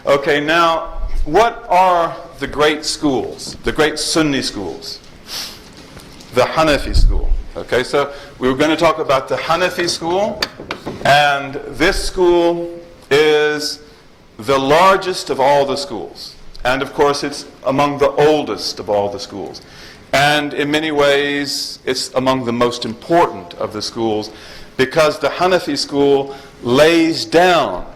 Okay, now, what are the great schools, the great Sunni schools? The Hanafi school. Okay, so we were going to talk about the Hanafi school, and this school is the largest of all the schools. And of course, it's among the oldest of all the schools. And in many ways, it's among the most important of the schools, because the Hanafi school lays down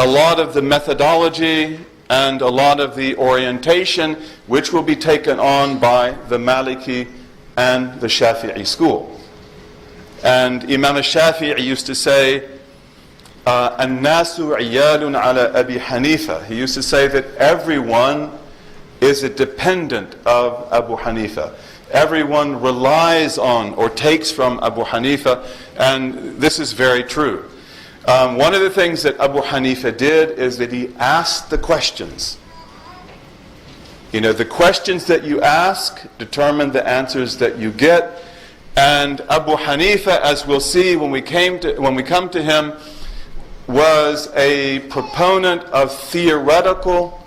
a lot of the methodology and a lot of the orientation which will be taken on by the Maliki and the Shafi'i school. And Imam al-Shafi'i used to say, "An-nasu iyalun ala Abi Hanifa." He used to say that everyone is a dependent of Abu Hanifa. Everyone relies on or takes from Abu Hanifa, and this is very true. One of the things that Abu Hanifa did is that he asked the questions. You know, the questions that you ask determine the answers that you get. And Abu Hanifa, as we'll see when we come to him, was a proponent of theoretical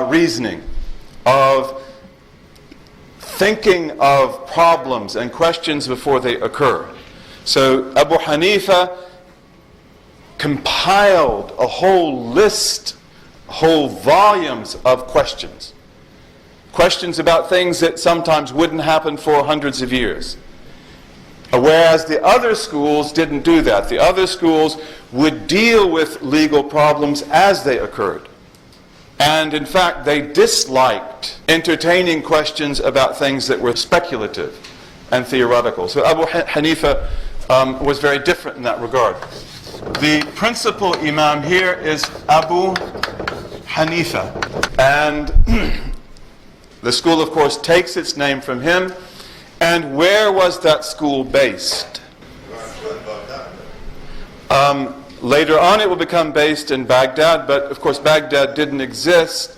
reasoning, of thinking of problems and questions before they occur. So Abu Hanifa compiled a whole list, whole volumes of questions. Questions about things that sometimes wouldn't happen for hundreds of years. Whereas the other schools didn't do that. The other schools would deal with legal problems as they occurred. And in fact, they disliked entertaining questions about things that were speculative and theoretical. So Abu Hanifa was very different in that regard. The principal Imam here is Abu Hanifa. And the school, of course, takes its name from him. And where was that school based? Later on it will become based in Baghdad, but of course Baghdad didn't exist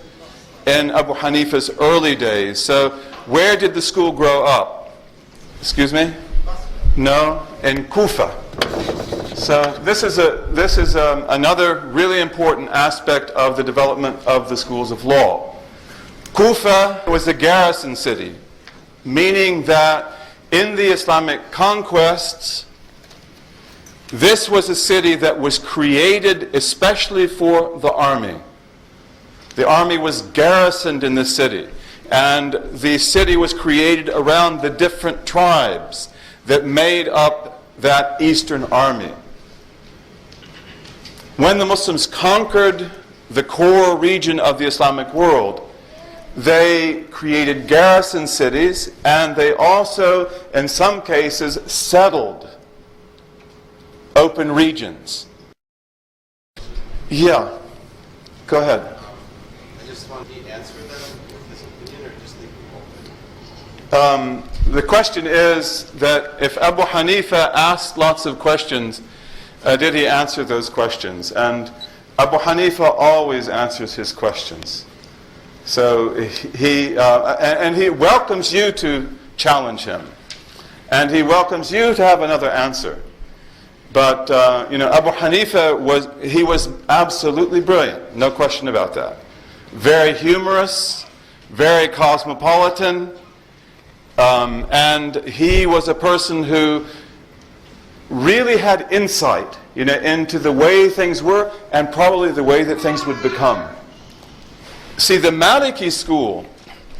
in Abu Hanifa's early days. So where did the school grow up? Excuse me? No, in Kufa. So this is another really important aspect of the development of the schools of law. Kufa was a garrison city, meaning that in the Islamic conquests, this was a city that was created especially for the army. The army was garrisoned in the city, and the city was created around the different tribes that made up that eastern army. When the Muslims conquered the core region of the Islamic world, they created garrison cities, and they also, in some cases, settled open regions. Yeah, go ahead. I just want to answer them with his opinion, or just leave them open? The question is that if Abu Hanifa asked lots of questions, did he answer those questions? And Abu Hanifa always answers his questions. So he welcomes you to challenge him, and he welcomes you to have another answer. But Abu Hanifa was absolutely brilliant, no question about that. Very humorous, very cosmopolitan, and he was a person who really had insight, into the way things were and probably the way that things would become. See, the Maliki school,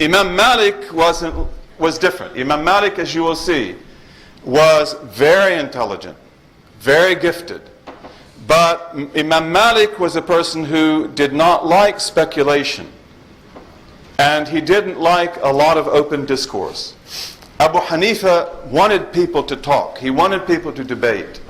Imam Malik was different. Imam Malik, as you will see, was very intelligent, very gifted. But Imam Malik was a person who did not like speculation. And he didn't like a lot of open discourse. Abu Hanifa wanted people to talk. He wanted people to debate.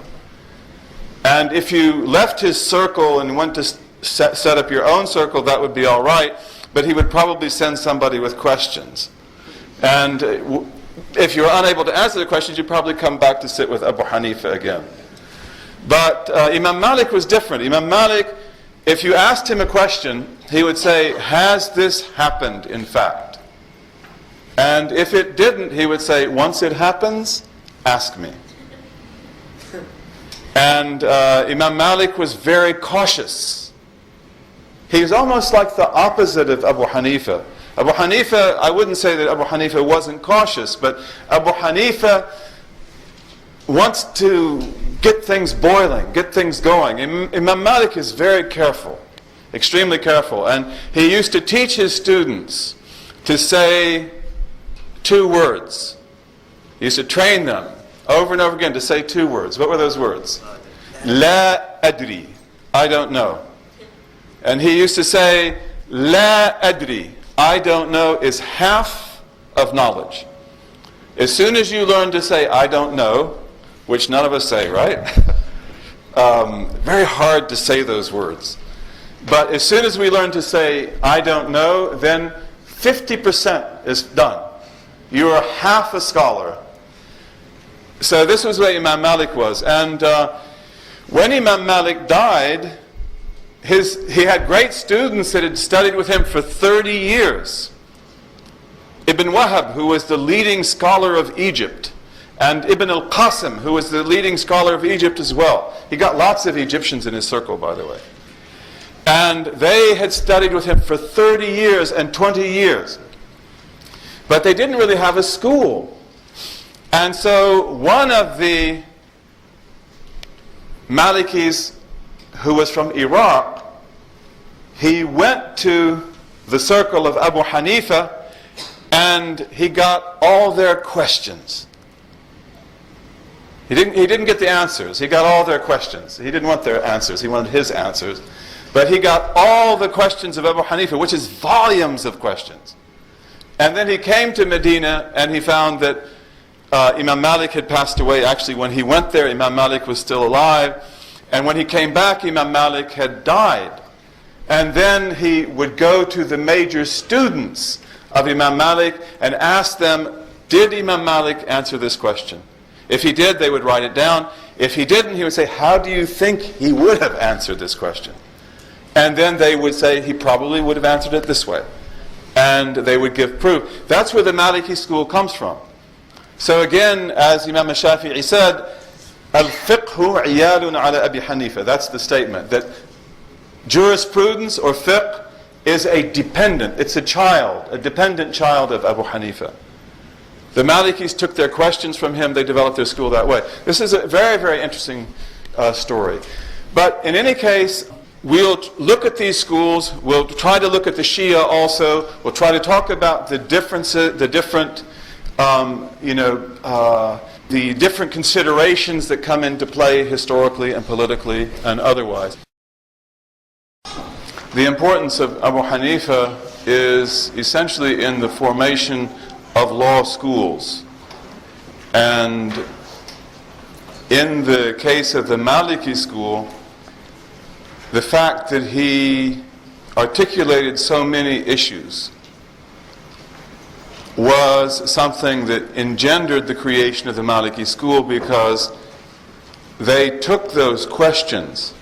And if you left his circle and went to set up your own circle, that would be all right. But he would probably send somebody with questions. And if you're unable to answer the questions, you'd probably come back to sit with Abu Hanifa again. But Imam Malik was different. Imam Malik, if you asked him a question, he would say, "Has this happened in fact?" And if it didn't, he would say, "Once it happens, ask me." And Imam Malik was very cautious He's almost like the opposite of Abu Hanifa. Abu Hanifa, I wouldn't say that Abu Hanifa wasn't cautious, but Abu Hanifa wants to get things boiling, get things going. Imam Malik is very careful, extremely careful. And he used to teach his students to say 2 words. He used to train them over and over again to say 2 words. What were those words? La adri, I don't know. And he used to say, La adri, I don't know, is half of knowledge. As soon as you learn to say, I don't know, which none of us say, right? Very hard to say those words. But as soon as we learn to say, I don't know, then 50% is done. You are half a scholar. So this was where Imam Malik was. And when Imam Malik died, he had great students that had studied with him for 30 years. Ibn Wahab, who was the leading scholar of Egypt, and Ibn al-Qasim, who was the leading scholar of Egypt as well. He got lots of Egyptians in his circle, by the way. And they had studied with him for 30 years and 20 years. But they didn't really have a school. And so one of the Malikis, who was from Iraq, he went to the circle of Abu Hanifa and he got all their questions. He didn't get the answers. He got all their questions. He didn't want their answers. He wanted his answers. But he got all the questions of Abu Hanifa, which is volumes of questions. And then he came to Medina and he found that Imam Malik had passed away. Actually, when he went there, Imam Malik was still alive. And when he came back, Imam Malik had died. And then he would go to the major students of Imam Malik and ask them, did Imam Malik answer this question? If he did, they would write it down. If he didn't, he would say, how do you think he would have answered this question? And then they would say, he probably would have answered it this way. And they would give proof. That's where the Maliki school comes from. So again, as Imam Shafi'i said, Al-fiqhu iyalun ala Abi Hanifa. That's the statement. That jurisprudence or fiqh is a dependent, it's a child, a dependent child of Abu Hanifa. The Malikis took their questions from him, they developed their school that way. This is a very, very interesting story. But in any case, we'll look at these schools, we'll try to look at the Shia also, we'll try to talk about the differences, the different, the different considerations that come into play historically and politically and otherwise. The importance of Abu Hanifa is essentially in the formation of law schools. And in the case of the Maliki school, the fact that he articulated so many issues was something that engendered the creation of the Maliki school, because they took those questions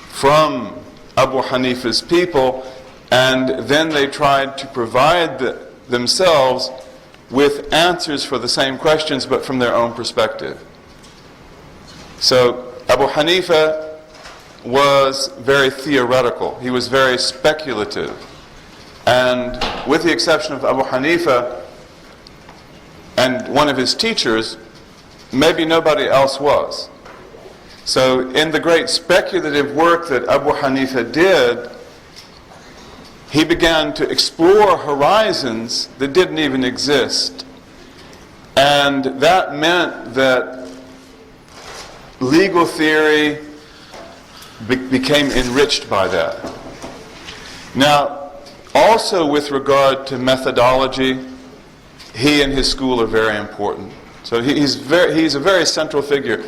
from Abu Hanifa's people and then they tried to provide themselves with answers for the same questions but from their own perspective. So Abu Hanifa was very theoretical. He was very speculative. And with the exception of Abu Hanifa and one of his teachers, maybe nobody else was. So in the great speculative work that Abu Hanifa did, he began to explore horizons that didn't even exist. And that meant that legal theory became enriched by that. Now, also with regard to methodology, he and his school are very important. So he's a very central figure.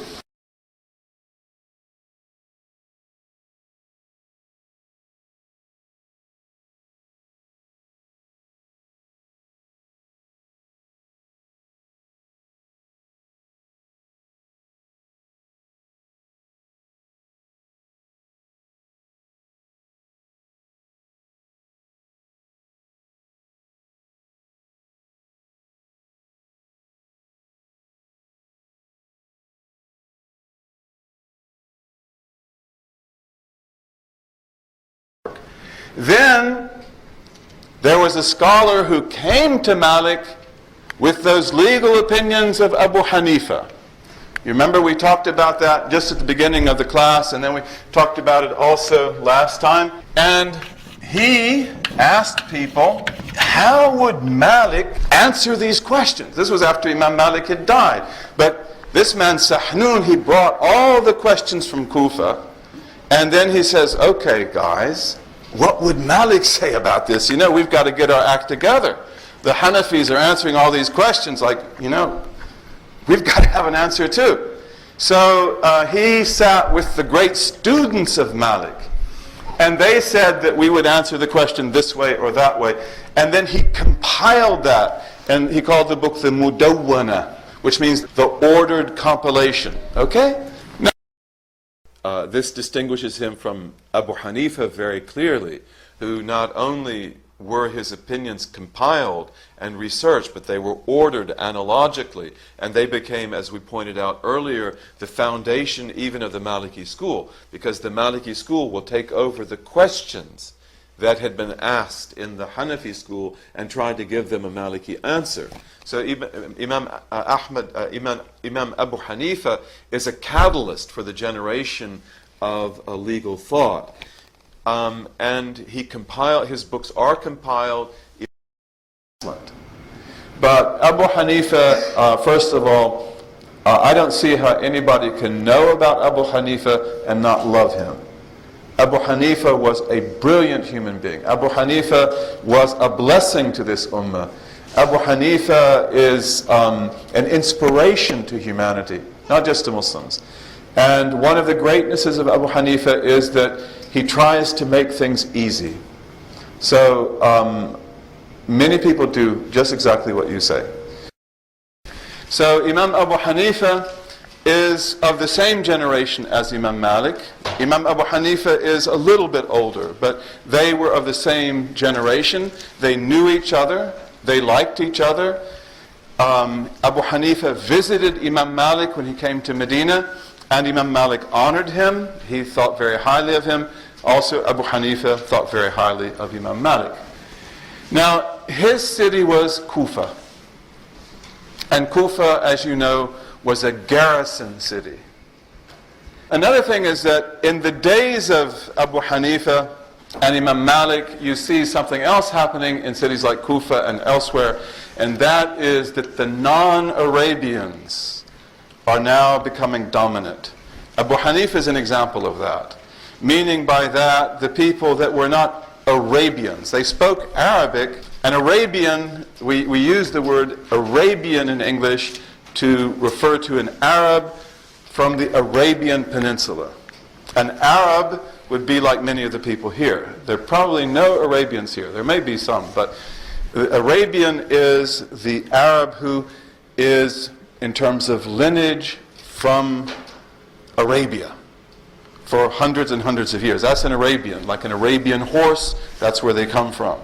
Then there was a scholar who came to Malik with those legal opinions of Abu Hanifa. You remember we talked about that just at the beginning of the class, and then we talked about it also last time. And he asked people, how would Malik answer these questions? This was after Imam Malik had died. But this man Sahnun, he brought all the questions from Kufa, and then he says, okay guys, what would Malik say about this? You know, we've got to get our act together. The Hanafis are answering all these questions like, you know, we've got to have an answer too. So he sat with the great students of Malik, and they said that we would answer the question this way or that way. And then he compiled that, and he called the book the Mudawwana, which means the ordered compilation. Okay? Now, this distinguishes him from Abu Hanifa very clearly, who not only were his opinions compiled and researched, but they were ordered analogically, and they became, as we pointed out earlier, the foundation even of the Maliki school, because the Maliki school will take over the questions that had been asked in the Hanafi school and try to give them a Maliki answer. So Imam Abu Hanifa is a catalyst for the generation of a legal thought. And his books are compiled. But Abu Hanifa, first of all, I don't see how anybody can know about Abu Hanifa and not love him. Abu Hanifa was a brilliant human being. Abu Hanifa was a blessing to this ummah. Abu Hanifa is an inspiration to humanity, not just to Muslims. And one of the greatnesses of Abu Hanifa is that he tries to make things easy. So many people do just exactly what you say. So Imam Abu Hanifa is of the same generation as Imam Malik. Imam Abu Hanifa is a little bit older, but they were of the same generation. They knew each other. They liked each other. Abu Hanifa visited Imam Malik when he came to Medina, and Imam Malik honored him. He thought very highly of him. Also, Abu Hanifa thought very highly of Imam Malik. Now, his city was Kufa. And Kufa, as you know, was a garrison city. Another thing is that in the days of Abu Hanifa and Imam Malik, you see something else happening in cities like Kufa and elsewhere, and that is that the non-Arabians are now becoming dominant. Abu Hanifa is an example of that. Meaning by that, the people that were not Arabians. They spoke Arabic. An Arabian, we use the word Arabian in English to refer to an Arab from the Arabian Peninsula. An Arab would be like many of the people here. There are probably no Arabians here. There may be some, but the Arabian is the Arab who is, in terms of lineage, from Arabia for hundreds and hundreds of years. That's an Arabian, like an Arabian horse. That's where they come from.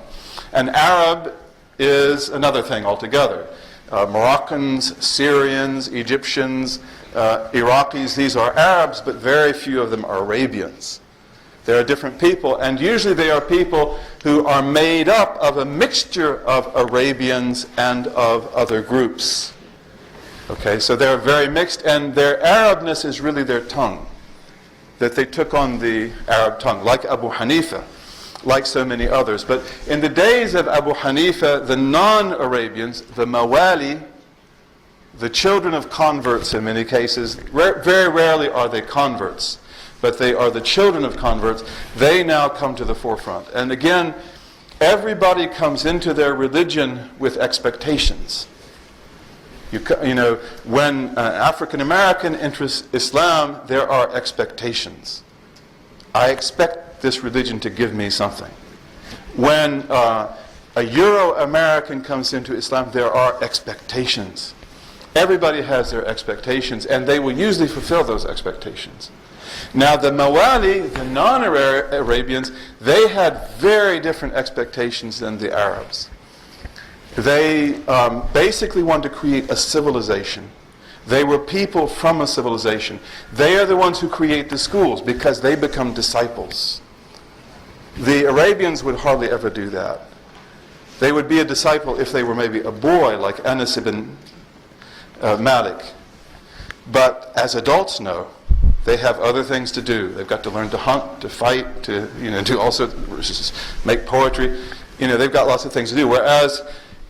An Arab is another thing altogether. Moroccans, Syrians, Egyptians, Iraqis, these are Arabs, but very few of them are Arabians. They are different people, and usually they are people who are made up of a mixture of Arabians and of other groups. Okay, so they're very mixed, and their Arabness is really their tongue, that they took on the Arab tongue, like Abu Hanifa, like so many others. But in the days of Abu Hanifa, the non-Arabians, the Mawali, the children of converts in many cases, very rarely are they converts, but they are the children of converts, they now come to the forefront. And again, everybody comes into their religion with expectations. You know, when an African American enters Islam, there are expectations. I expect this religion to give me something. When a Euro-American comes into Islam, there are expectations. Everybody has their expectations, and they will usually fulfill those expectations. Now, the Mawali, the non-Arabians, they had very different expectations than the Arabs. They basically wanted to create a civilization. They were people from a civilization. They are the ones who create the schools because they become disciples. The Arabians would hardly ever do that. They would be a disciple if they were maybe a boy like Anas ibn Malik. But as adults know, they have other things to do. They've got to learn to hunt, to fight, to do all sorts, make poetry. They've got lots of things to do. Whereas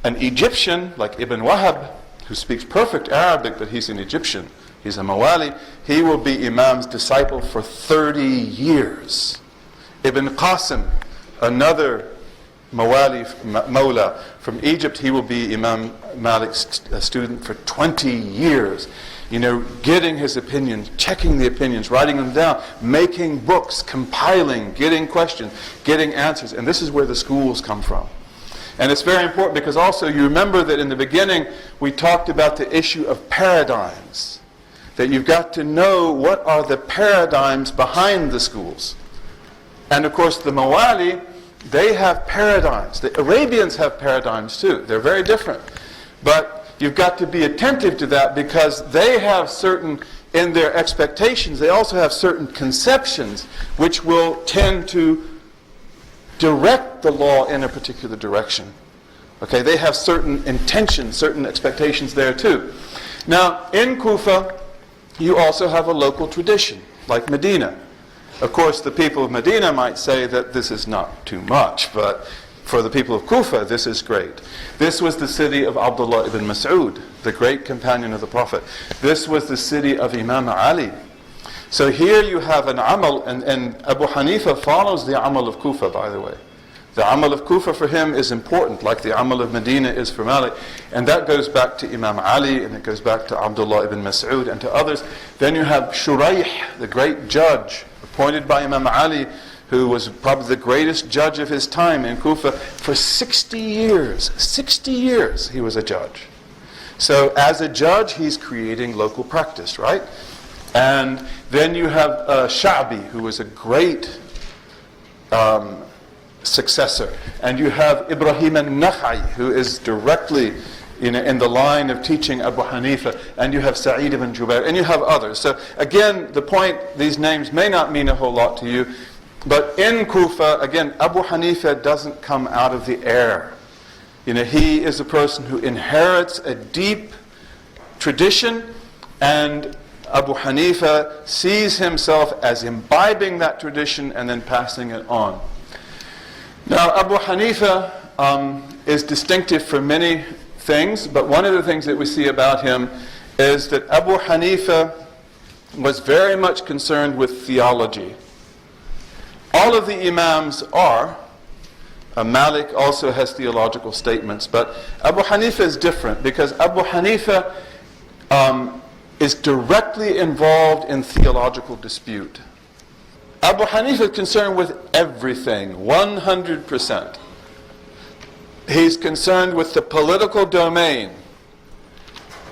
an Egyptian like Ibn Wahab, who speaks perfect Arabic, but he's an Egyptian, he's a Mawali, he will be Imam's disciple for 30 years. Ibn Qasim, another Mawla from Egypt, he will be Imam Malik's student for 20 years. Getting his opinions, checking the opinions, writing them down, making books, compiling, getting questions, getting answers. And this is where the schools come from. And it's very important because also you remember that in the beginning we talked about the issue of paradigms. That you've got to know what are the paradigms behind the schools. And of course the Mawali, they have paradigms. The Arabians have paradigms too. They're very different. But you've got to be attentive to that because they have certain, in their expectations, they also have certain conceptions which will tend to direct the law in a particular direction. Okay, they have certain intentions, certain expectations there too. Now, in Kufa, you also have a local tradition, like Medina. Of course, the people of Medina might say that this is not too much, but for the people of Kufa, this is great. This was the city of Abdullah ibn Mas'ud, the great companion of the Prophet. This was the city of Imam Ali. So here you have an amal, and Abu Hanifa follows the amal of Kufa, by the way. The amal of Kufa for him is important, like the amal of Medina is for Malik. And that goes back to Imam Ali, and it goes back to Abdullah ibn Mas'ud, and to others. Then you have Shuraih, the great judge, appointed by Imam Ali, who was probably the greatest judge of his time in Kufa. For 60 years he was a judge. So as a judge, he's creating local practice, right? And then you have Sha'bi, who was a great successor. And you have Ibrahim al-Nakhai, who is directly in the line of teaching Abu Hanifa. And you have Sa'id ibn Jubair, and you have others. So again, the point, these names may not mean a whole lot to you, but in Kufa, again, Abu Hanifa doesn't come out of the air. He is a person who inherits a deep tradition, and Abu Hanifa sees himself as imbibing that tradition and then passing it on. Now, Abu Hanifa is distinctive for many things, but one of the things that we see about him is that Abu Hanifa was very much concerned with theology. All of the Imams are. Malik also has theological statements, but Abu Hanifa is different because Abu Hanifa is directly involved in theological dispute. Abu Hanifa is concerned with everything, 100%. He's concerned with the political domain.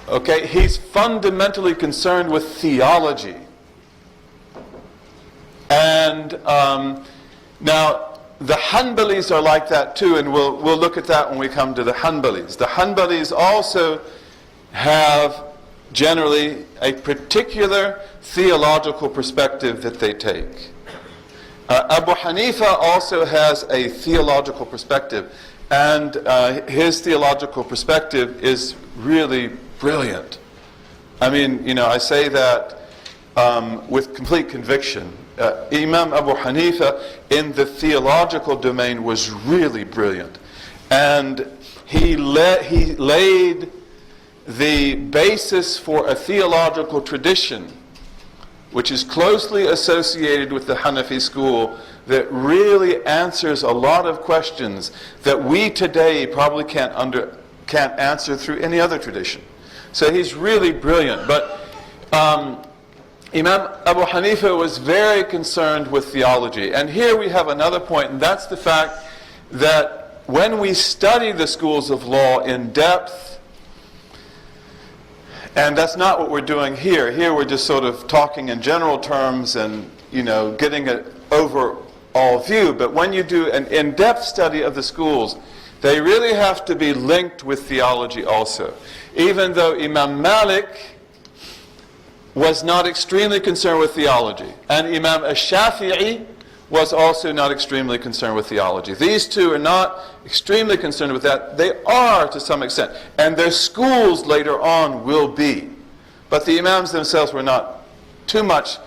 Okay, he's fundamentally concerned with theology. And now the Hanbalis are like that too, and we'll look at that when we come to the Hanbalis. The Hanbalis also have generally a particular theological perspective that they take. Abu Hanifa also has a theological perspective, and his theological perspective is really brilliant. I mean, I say that with complete conviction. Imam Abu Hanifa in the theological domain was really brilliant, and he laid the basis for a theological tradition which is closely associated with the Hanafi school that really answers a lot of questions that we today probably can't answer through any other tradition. So he's really brilliant. But Imam Abu Hanifa was very concerned with theology. And here we have another point, and that's the fact that when we study the schools of law in depth, and that's not what we're doing here. Here we're just sort of talking in general terms and, getting an overall view. But when you do an in-depth study of the schools, they really have to be linked with theology also. Even though Imam Malik was not extremely concerned with theology, and Imam al-Shafi'i was also not extremely concerned with theology. These two are not extremely concerned with that. They are to some extent. And their schools later on will be. But the Imams themselves were not too much,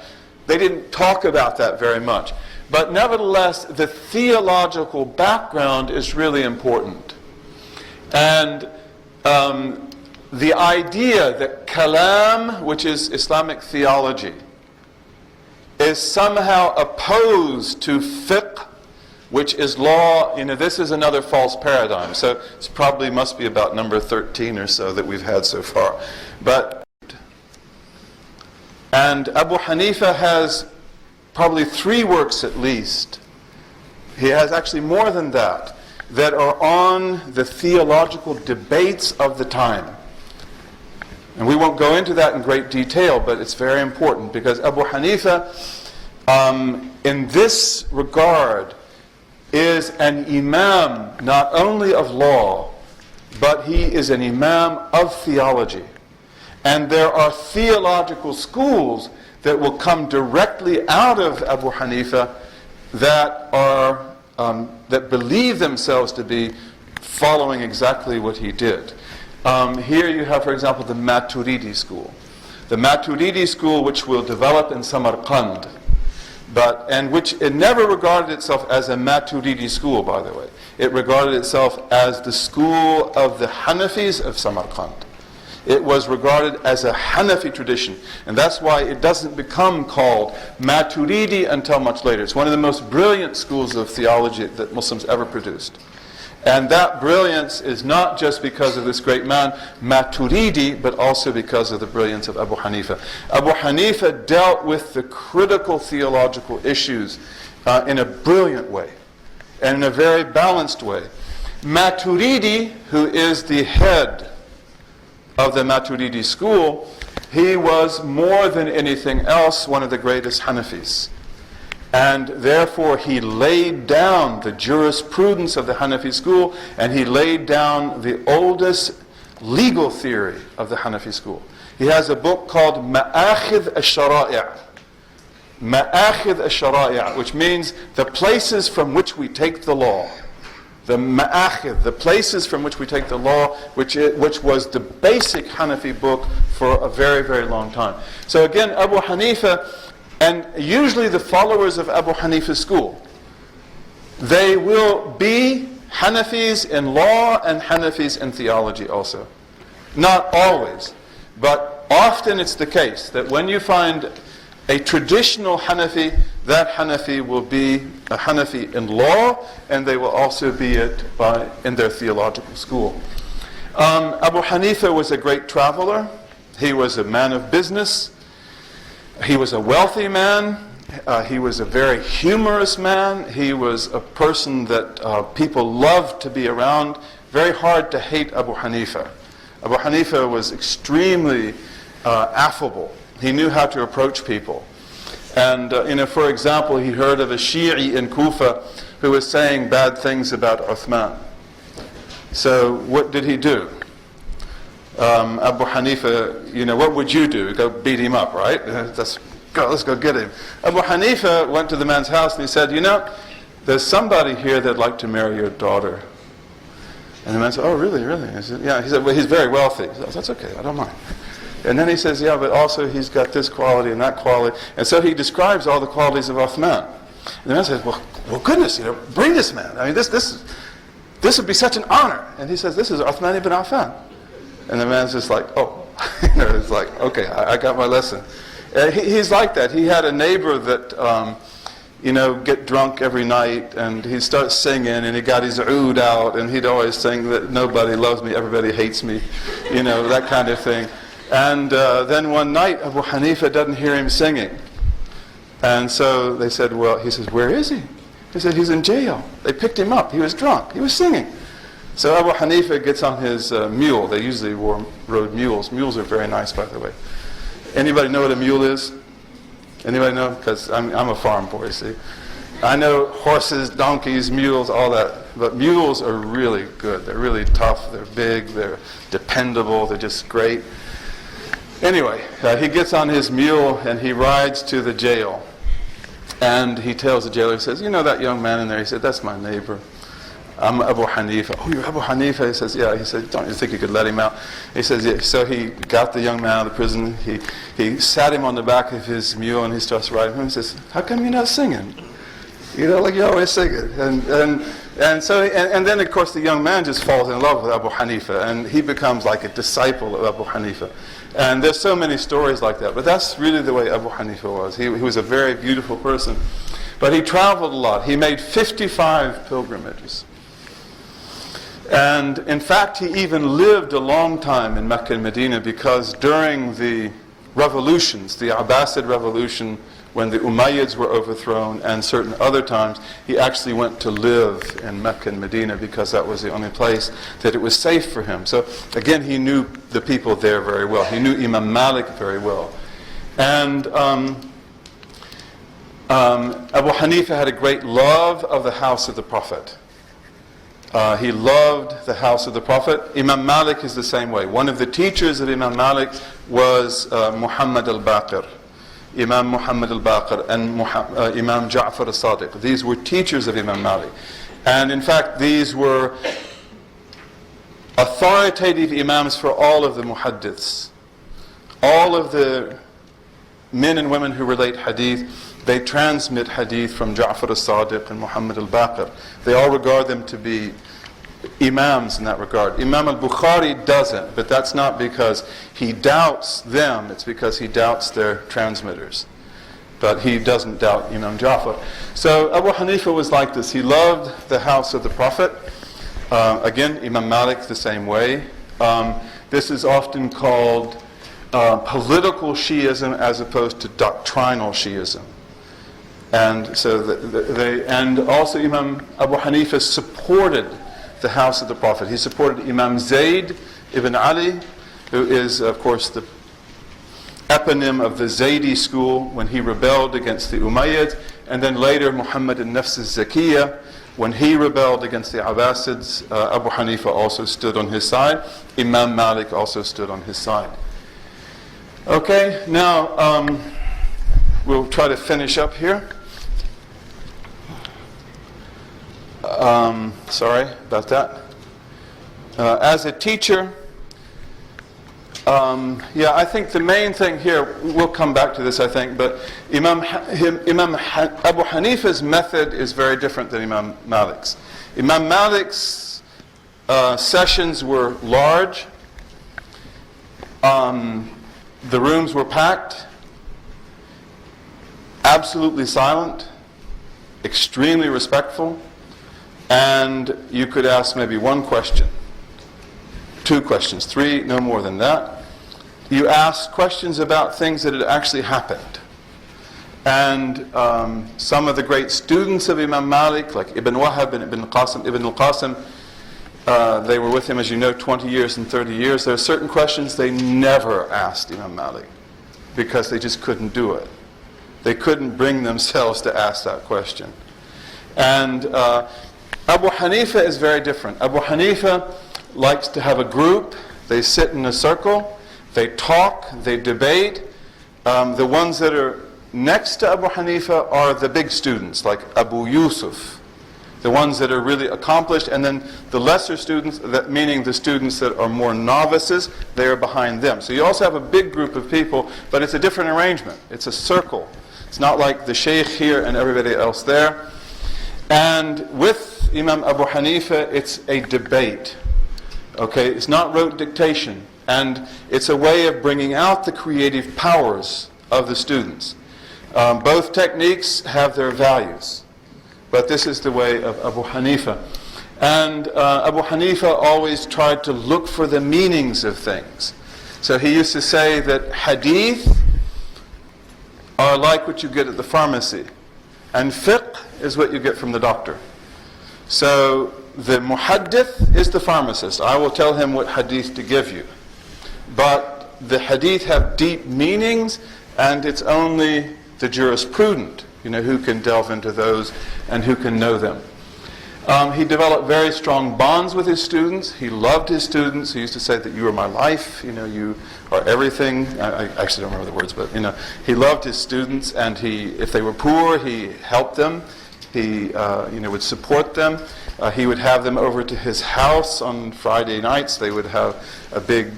they didn't talk about that very much. But nevertheless, the theological background is really important. And the idea that kalam, which is Islamic theology, is somehow opposed to fiqh, which is law. This is another false paradigm. So it's probably must be about number 13 or so that we've had so far. And Abu Hanifa has probably 3 works at least. He has actually more than that are on the theological debates of the time. And we won't go into that in great detail, but it's very important because Abu Hanifa, in this regard, is an imam not only of law, but he is an imam of theology. And there are theological schools that will come directly out of Abu Hanifa that that believe themselves to be following exactly what he did. Here you have, for example, the Maturidi school. The Maturidi school, which will develop in Samarkand, and which it never regarded itself as a Maturidi school, by the way. It regarded itself as the school of the Hanafis of Samarkand. It was regarded as a Hanafi tradition, and that's why it doesn't become called Maturidi until much later. It's one of the most brilliant schools of theology that Muslims ever produced. And that brilliance is not just because of this great man, Maturidi, but also because of the brilliance of Abu Hanifa. Abu Hanifa dealt with the critical theological issues in a brilliant way, and in a very balanced way. Maturidi, who is the head of the Maturidi school, he was more than anything else one of the greatest Hanafis. And therefore he laid down the jurisprudence of the Hanafi school, and he laid down the oldest legal theory of the Hanafi school. He has a book called Ma'akhidh al-Shara'i'. Ma'akhidh al-Shara'i', which means the places from which we take the law. The ma'akhidh, the places from which we take the law, which was the basic Hanafi book for a very, very long time. So again, Abu Hanifa, and usually the followers of Abu Hanifa's school, they will be Hanafis in law and Hanafis in theology also. Not always, but often it's the case that when you find a traditional Hanafi, that Hanafi will be a Hanafi in law, and they will also be it in their theological school. Abu Hanifa was a great traveler. He was a man of business. He was a wealthy man. He was a very humorous man. He was a person that people loved to be around. Very hard to hate Abu Hanifa. Abu Hanifa was extremely affable. He knew how to approach people. And, for example, he heard of a Shi'i in Kufa who was saying bad things about Uthman. So what did he do? Abu Hanifa, what would you do? Go beat him up, right? Let's go get him. Abu Hanifa went to the man's house and he said, there's somebody here that'd like to marry your daughter. And the man said, oh, really? He said, yeah. He said, well, he's very wealthy. He said, that's okay, I don't mind. And then he says, yeah, but also he's got this quality and that quality. And so he describes all the qualities of Uthman. And the man says, well goodness, bring this man. I mean, this would be such an honor. And he says, this is Uthman ibn Affan. And the man's just like, oh. It's like, okay, I got my lesson. He's like that. He had a neighbor that, get drunk every night, and he'd start singing, and he got his oud out, and he'd always sing that nobody loves me, everybody hates me, that kind of thing. And then one night, Abu Hanifa doesn't hear him singing. And so they said, he says, where is he? He said, he's in jail. They picked him up. He was drunk. He was singing. So Abu Hanifa gets on his mule. They usually rode mules. Mules are very nice, by the way. Anybody know what a mule is? Anybody know? Because I'm a farm boy, see. I know horses, donkeys, mules, all that. But mules are really good. They're really tough. They're big. They're dependable. They're just great. Anyway, he gets on his mule and he rides to the jail. And he tells the jailer, he says, you know that young man in there? He said, that's my neighbor. I'm Abu Hanifa. Oh, you're Abu Hanifa? He says, yeah. He said, don't you think you could let him out? He says, yeah. So he got the young man out of the prison. He sat him on the back of his mule and he starts riding him. He says, how come you're not singing? You know, like you're always singing. And then, of course, the young man just falls in love with Abu Hanifa. And he becomes like a disciple of Abu Hanifa. And there's so many stories like that. But that's really the way Abu Hanifa was. He was a very beautiful person. But he traveled a lot. He made 55 pilgrimages. And in fact, he even lived a long time in Mecca and Medina, because during the revolutions, the Abbasid revolution, when the Umayyads were overthrown, and certain other times, he actually went to live in Mecca and Medina because that was the only place that it was safe for him. So again, he knew the people there very well. He knew Imam Malik very well. And Abu Hanifa had a great love of the house of the Prophet. He loved the house of the Prophet. Imam Malik is the same way. One of the teachers of Imam Malik was Muhammad al-Baqir. Imam Muhammad al-Baqir and Imam Ja'far al-Sadiq. These were teachers of Imam Malik. And in fact, these were authoritative imams for all of the muhaddiths. All of the men and women who relate hadith, they transmit hadith from Ja'far al-Sadiq and Muhammad al-Baqir. They all regard them to be imams in that regard. Imam al-Bukhari doesn't, but that's not because he doubts them, it's because he doubts their transmitters. But he doesn't doubt Imam Ja'far. So Abu Hanifa was like this. He loved the house of the Prophet. Again, Imam Malik the same way. This is often called political Shi'ism as opposed to doctrinal Shi'ism. And so and also Imam Abu Hanifa supported the house of the Prophet. He supported Imam Zayd ibn Ali, who is, of course, the eponym of the Zaydi school when he rebelled against the Umayyads, and then later Muhammad al-Nafs al-Zakiyya, when he rebelled against the Abbasids. Abu Hanifa also stood on his side. Imam Malik also stood on his side. Okay, now we'll try to finish up here. Sorry about that. As a teacher, I think the main thing here, we'll come back to this I think, but Imam Abu Hanifa's method is very different than Imam Malik's. Imam Malik's sessions were large. The rooms were packed, absolutely silent, extremely respectful, and you could ask maybe one question, 2 questions, 3, no more than that. You asked questions about things that had actually happened. And some of the great students of Imam Malik, like Ibn Wahab and Ibn al-Qasim, they were with him, as you know, 20 years and 30 years. There are certain questions they never asked Imam Malik because they just couldn't do it. They couldn't bring themselves to ask that question. And Abu Hanifa is very different. Abu Hanifa likes to have a group. They sit in a circle. They talk. They debate. The ones that are next to Abu Hanifa are the big students, like Abu Yusuf, the ones that are really accomplished, and then the lesser students, that meaning the students that are more novices, they are behind them. So you also have a big group of people, but it's a different arrangement. It's a circle. It's not like the sheikh here and everybody else there. And with Imam Abu Hanifa, it's a debate. Okay, it's not rote dictation, and it's a way of bringing out the creative powers of the students. Both techniques have their values, but this is the way of Abu Hanifa. And Abu Hanifa always tried to look for the meanings of things. So he used to say that hadith are like what you get at the pharmacy, and fiqh is what you get from the doctor. So the muhaddith is the pharmacist. I will tell him what hadith to give you. But the hadith have deep meanings, and it's only the jurisprudent, who can delve into those and who can know them. He developed very strong bonds with his students. He loved his students. He used to say that you are my life, you are everything. I actually don't remember the words, but he loved his students, and if they were poor, he helped them. He would support them. He would have them over to his house on Friday nights. They would have a big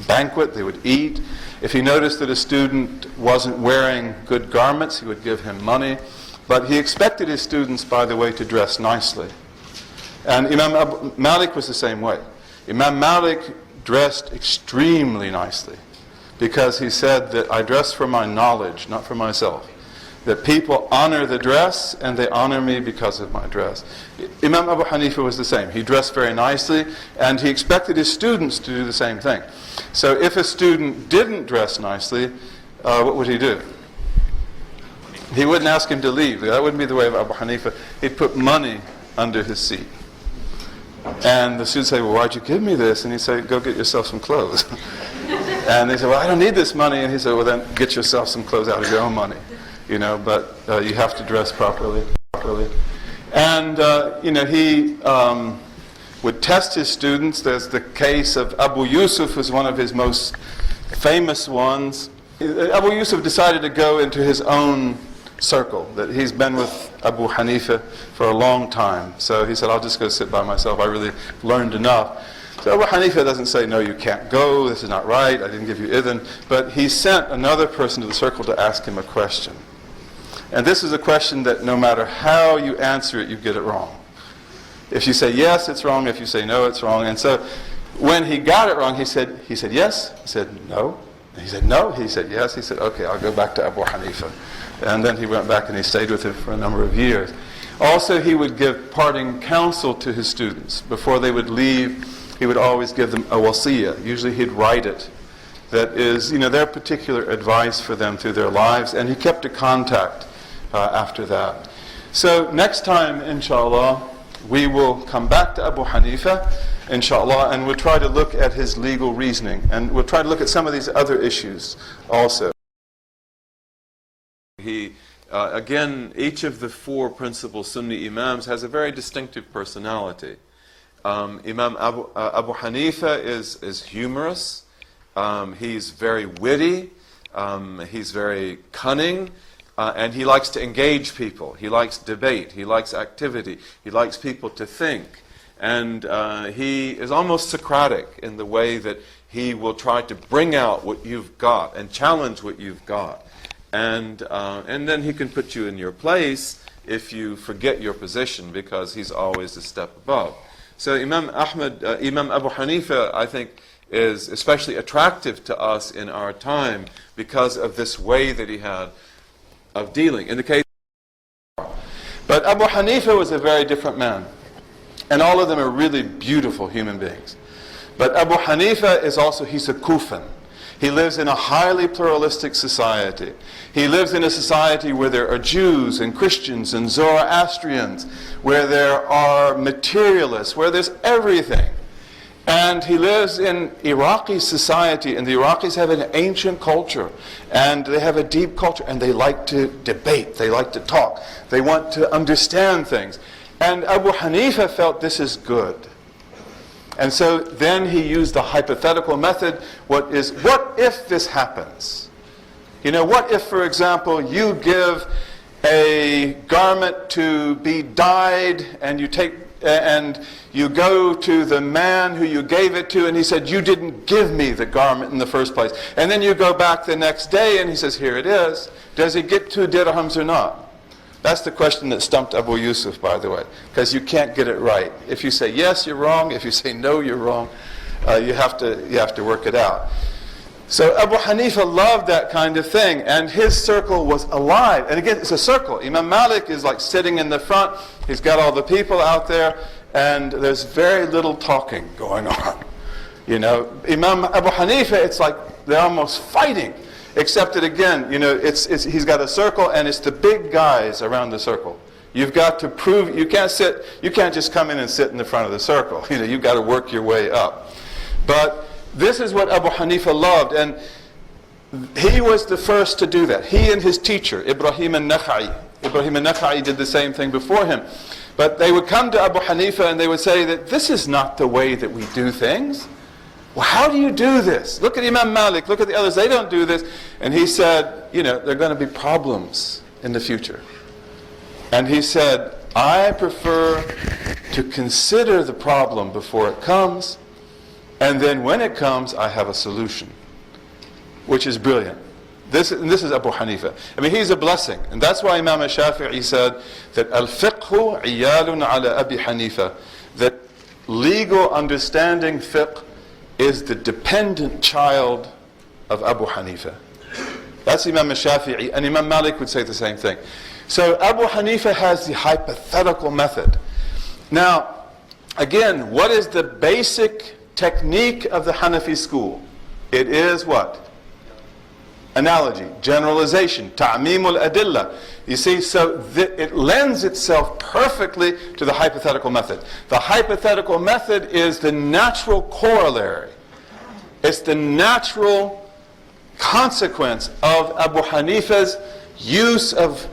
banquet. They would eat. If he noticed that a student wasn't wearing good garments, he would give him money. But he expected his students, by the way, to dress nicely. And Imam Malik was the same way. Imam Malik dressed extremely nicely because he said that I dress for my knowledge, not for myself. That people honor the dress and they honor me because of my dress. Imam Abu Hanifa was the same. He dressed very nicely and he expected his students to do the same thing. So if a student didn't dress nicely, what would he do? He wouldn't ask him to leave. That wouldn't be the way of Abu Hanifa. He'd put money under his seat. And the students say, well, why'd you give me this? And he'd say, go get yourself some clothes. And they say, well, I don't need this money. And he said, well, then get yourself some clothes out of your own money. But you have to dress properly. And, he would test his students. There's the case of Abu Yusuf, who's one of his most famous ones. Abu Yusuf decided to go into his own circle, that he's been with Abu Hanifa for a long time. So he said, I'll just go sit by myself. I really learned enough. So Abu Hanifa doesn't say, no, you can't go, this is not right, I didn't give you idhn. But he sent another person to the circle to ask him a question. And this is a question that no matter how you answer it, you get it wrong. If you say yes, it's wrong. If you say no, it's wrong. And so when he got it wrong, he said yes. He said no. He said no. He said yes. He said, okay, I'll go back to Abu Hanifa. And then he went back and he stayed with him for a number of years. Also, he would give parting counsel to his students. Before they would leave, he would always give them a wasiyah. Usually he'd write it. That is, their particular advice for them through their lives. And he kept a contact after that. So next time, inshallah, we will come back to Abu Hanifa, inshallah, and we'll try to look at his legal reasoning. And we'll try to look at some of these other issues also. Again, each of the four principal Sunni Imams has a very distinctive personality. Imam Abu Hanifa is humorous. He's very witty. He's very cunning. And he likes to engage people. He likes debate. He likes activity. He likes people to think. And he is almost Socratic in the way that he will try to bring out what you've got and challenge what you've got. And then he can put you in your place if you forget your position, because he's always a step above. So Imam Abu Hanifa, I think, is especially attractive to us in our time because of this way that he had of dealing. In the case, but Abu Hanifa was a very different man. And all of them are really beautiful human beings. But Abu Hanifa he's a Kufan. He lives in a highly pluralistic society. He lives in a society where there are Jews and Christians and Zoroastrians, where there are materialists, where there's everything. And he lives in Iraqi society, and the Iraqis have an ancient culture, and they have a deep culture, and they like to debate, they like to talk, they want to understand things. And Abu Hanifa felt this is good. And so then he used the hypothetical method. What if this happens? What if, for example, you give a garment to be dyed, and you go to the man who you gave it to, and he said, you didn't give me the garment in the first place. And then you go back the next day, and he says, here it is. Does he get 2 dirhams or not? That's the question that stumped Abu Yusuf, by the way, because you can't get it right. If you say yes, you're wrong. If you say no, you're wrong. You have to work it out. So Abu Hanifa loved that kind of thing, and his circle was alive. And again, it's a circle. Imam Malik is like sitting in the front. He's got all the people out there, and there's very little talking going on. Imam Abu Hanifa, it's like they're almost fighting. Except that again, he's got a circle, and it's the big guys around the circle. You've got to prove, you can't just come in and sit in the front of the circle. You've got to work your way up. But this is what Abu Hanifa loved, and he was the first to do that. He and his teacher, Ibrahim al-Nakhai, Ibrahim al-Nakha'i did the same thing before him. But they would come to Abu Hanifa and they would say that this is not the way that we do things. Well, how do you do this? Look at Imam Malik, look at the others, they don't do this. And he said, there are going to be problems in the future. And he said, I prefer to consider the problem before it comes, and then when it comes, I have a solution. Which is brilliant. This is Abu Hanifa. I mean, he's a blessing. And that's why Imam al-Shafi'i said that al-fiqhu iyalun ala Abi Hanifa. That legal understanding fiqh is the dependent child of Abu Hanifa. That's Imam al-Shafi'i. And Imam Malik would say the same thing. So Abu Hanifa has the hypothetical method. Now, again, what is the basic technique of the Hanafi school? It is what? Analogy, generalization, ta'mimul adilla. You see, so it lends itself perfectly to the hypothetical method. The hypothetical method is the natural corollary. It's the natural consequence of Abu Hanifa's use of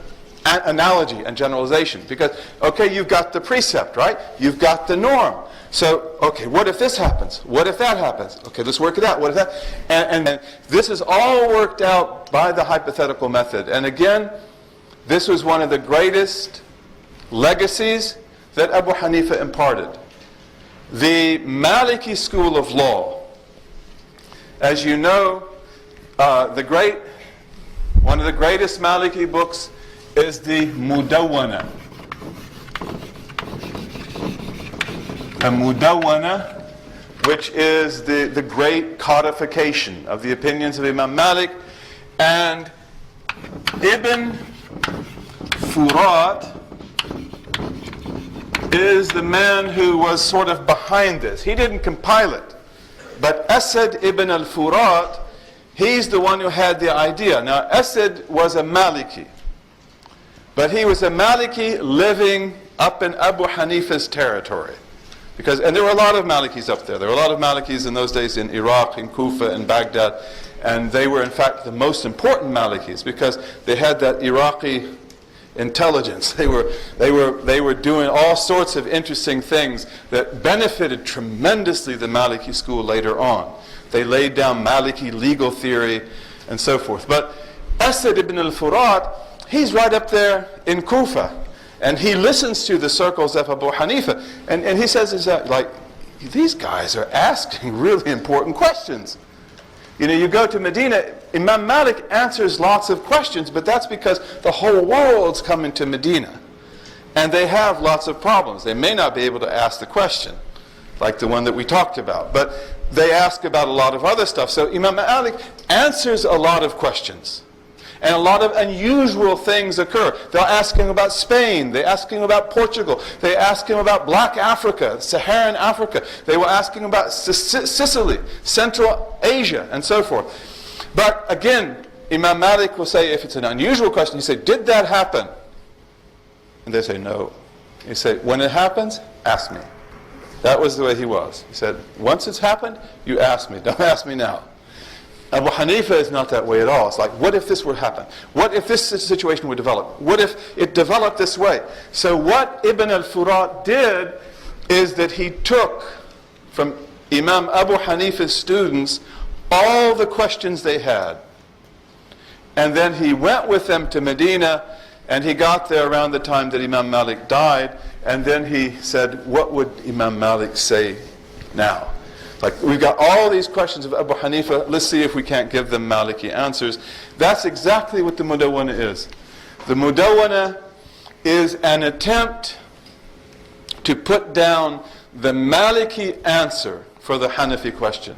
analogy and generalization. Because, okay, you've got the precept, right? You've got the norm. So, okay, what if this happens? What if that happens? Okay, let's work it out. What if that? And this is all worked out by the hypothetical method. And again, this was one of the greatest legacies that Abu Hanifa imparted. The Maliki school of law, as you know, one of the greatest Maliki books is the Mudawwana. A Mudawwana, which is the great codification of the opinions of Imam Malik. And Ibn Furat is the man who was sort of behind this. He didn't compile it. But Asad ibn al-Furat, he's the one who had the idea. Now, Asad was a Maliki. But he was a Maliki living up in Abu Hanifa's territory. And there were a lot of Malikis up there. There were a lot of Malikis in those days in Iraq, in Kufa, in Baghdad. And they were, in fact, the most important Malikis because they had that Iraqi intelligence. They were doing all sorts of interesting things that benefited tremendously the Maliki school later on. They laid down Maliki legal theory and so forth. But Asad ibn al-Furat, he's right up there in Kufa. And he listens to the circles of Abu Hanifa. And he says, these guys are asking really important questions. You go to Medina, Imam Malik answers lots of questions, but that's because the whole world's coming to Medina. And they have lots of problems. They may not be able to ask the question, like the one that we talked about. But they ask about a lot of other stuff. So Imam Malik answers a lot of questions. And a lot of unusual things occur. They'll ask him about Spain. They ask him about Portugal. They ask him about Black Africa, Saharan Africa. They will ask him about Sicily, Central Asia, and so forth. But again, Imam Malik will say, if it's an unusual question, he say, did that happen? And they say, no. He say, when it happens, ask me. That was the way he was. He said, once it's happened, you ask me. Don't ask me now. Abu Hanifa is not that way at all. It's like, what if this would happen? What if this situation would develop? What if it developed this way? So what Ibn al-Furat did is that he took from Imam Abu Hanifa's students all the questions they had. And then he went with them to Medina, and he got there around the time that Imam Malik died, and then he said, what would Imam Malik say now? Like, we've got all these questions of Abu Hanifa, let's see if we can't give them Maliki answers. That's exactly what the Mudawwana is. The Mudawwana is an attempt to put down the Maliki answer for the Hanafi question.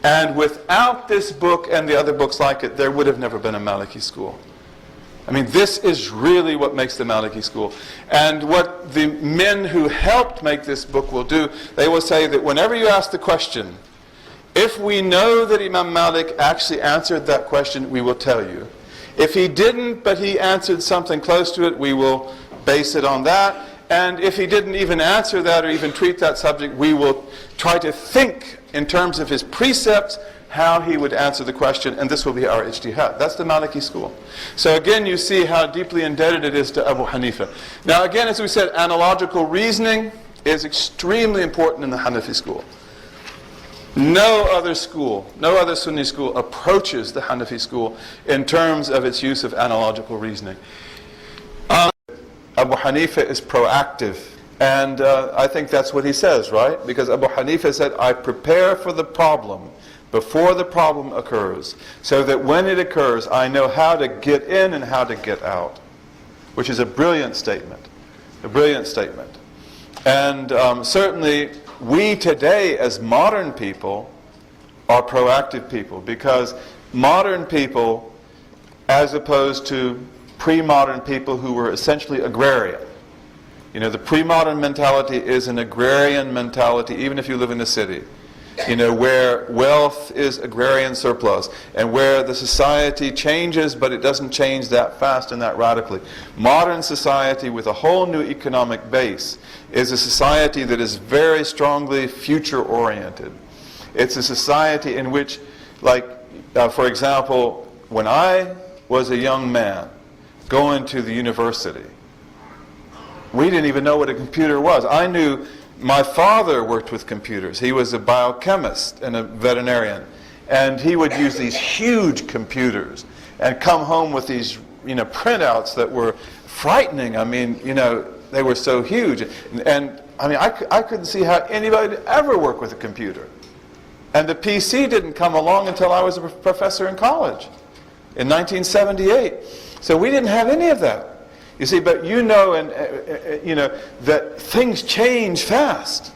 And without this book and the other books like it, there would have never been a Maliki school. I mean, this is really what makes the Maliki school. And what the men who helped make this book will do, they will say that whenever you ask the question, if we know that Imam Malik actually answered that question, we will tell you. If he didn't, but he answered something close to it, we will base it on that. And if he didn't even answer that or even treat that subject, we will try to think in terms of his precepts how he would answer the question, and this will be our ijtihad. That's the Maliki school. So again, you see how deeply indebted it is to Abu Hanifa. Now again, as we said, analogical reasoning is extremely important in the Hanafi school. No other school, no other Sunni school approaches the Hanafi school in terms of its use of analogical reasoning. Abu Hanifa is proactive. And I think that's what he says, right? Because Abu Hanifa said, I prepare for the problem before the problem occurs, so that when it occurs, I know how to get in and how to get out. Which is a brilliant statement. A brilliant statement. And certainly, we today, as modern people, are proactive people. Because modern people, as opposed to pre-modern people who were essentially agrarian. You know, the pre-modern mentality is an agrarian mentality, even if you live in a city. You know, where wealth is agrarian surplus, and where the society changes, but it doesn't change that fast and that radically. Modern society with a whole new economic base is a society that is very strongly future-oriented. It's a society in which, like, for example, when I was a young man going to the university, we didn't even know what a computer was. I knew my father worked with computers. He was a biochemist and a veterinarian. And he would use these huge computers and come home with these, printouts that were frightening. I mean, they were so huge. And I mean, I couldn't see how anybody would ever work with a computer. And the PC didn't come along until I was a professor in college in 1978. So we didn't have any of that. You see, but that things change fast.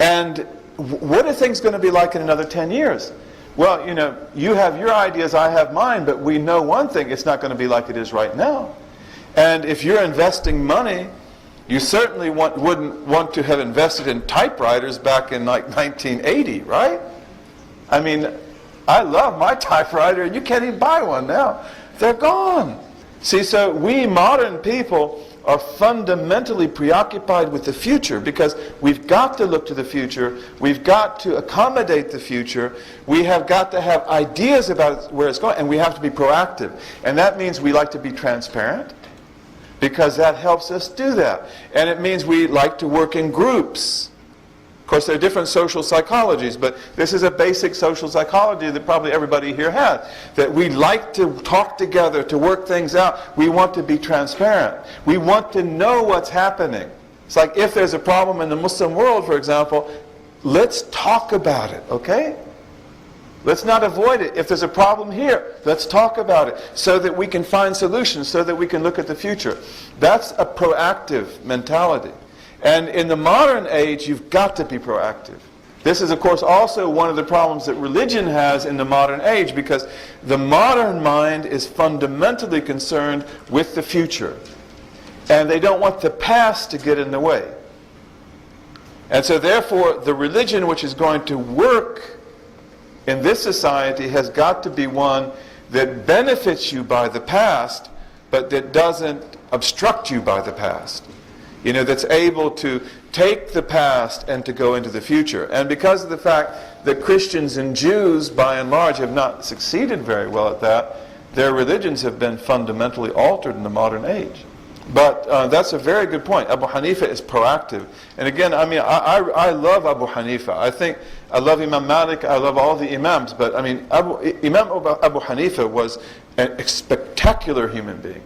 And what are things going to be like in another 10 years? Well, you have your ideas, I have mine, but we know one thing, it's not going to be like it is right now. And if you're investing money, you certainly wouldn't want to have invested in typewriters back in like 1980, right? I mean, I love my typewriter, and you can't even buy one now. They're gone. See, so we modern people are fundamentally preoccupied with the future because we've got to look to the future, we've got to accommodate the future, we have got to have ideas about where it's going, and we have to be proactive. And that means we like to be transparent because that helps us do that. And it means we like to work in groups. Of course, there are different social psychologies, but this is a basic social psychology that probably everybody here has. That we like to talk together, to work things out. We want to be transparent. We want to know what's happening. It's like if there's a problem in the Muslim world, for example, let's talk about it, okay? Let's not avoid it. If there's a problem here, let's talk about it so that we can find solutions, so that we can look at the future. That's a proactive mentality. And in the modern age, you've got to be proactive. This is, of course, also one of the problems that religion has in the modern age, because the modern mind is fundamentally concerned with the future. And they don't want the past to get in the way. And so therefore, the religion which is going to work in this society has got to be one that benefits you by the past, but that doesn't obstruct you by the past. That's able to take the past and to go into the future. And because of the fact that Christians and Jews, by and large, have not succeeded very well at that, their religions have been fundamentally altered in the modern age. But that's a very good point. Abu Hanifa is proactive. And again, I mean, I love Abu Hanifa. I love Imam Malik, I love all the Imams, but I mean, Imam Abu Hanifa was a spectacular human being.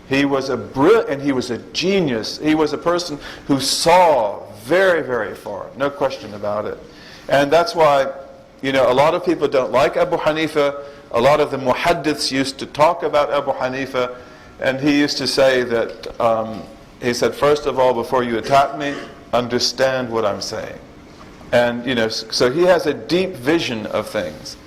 He was and he was a genius. He was a person who saw very, very far. No question about it. And that's why, a lot of people don't like Abu Hanifa. A lot of the muhaddiths used to talk about Abu Hanifa. And he used to say that, he said, first of all, before you attack me, understand what I'm saying. And, so he has a deep vision of things.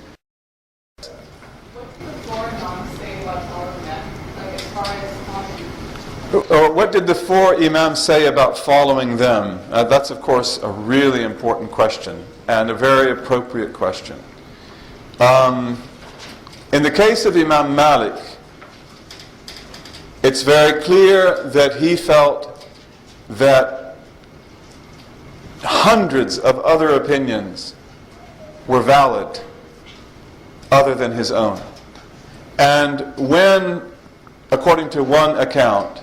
What did the four Imams say about following them? That's, of course, a really important question and a very appropriate question. In the case of Imam Malik, it's very clear that he felt that hundreds of other opinions were valid other than his own. And when, according to one account,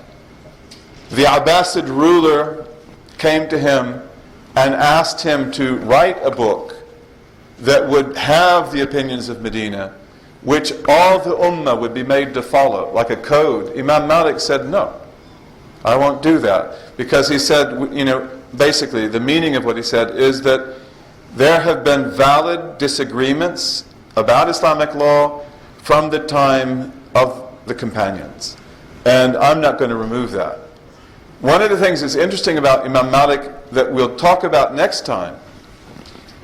the Abbasid ruler came to him and asked him to write a book that would have the opinions of Medina, which all the ummah would be made to follow, like a code, Imam Malik said, no, I won't do that. Because he said, basically the meaning of what he said is that there have been valid disagreements about Islamic law from the time of the companions. And I'm not going to remove that. One of the things that's interesting about Imam Malik that we'll talk about next time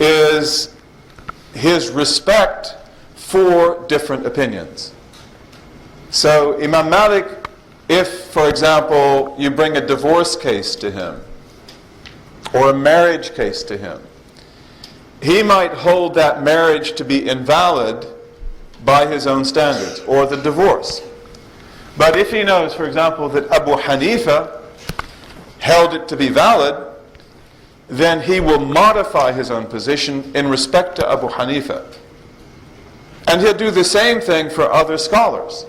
is his respect for different opinions. So Imam Malik, if, for example, you bring a divorce case to him or a marriage case to him, he might hold that marriage to be invalid by his own standards, or the divorce. But if he knows, for example, that Abu Hanifa held it to be valid, then he will modify his own position in respect to Abu Hanifa. And he'll do the same thing for other scholars.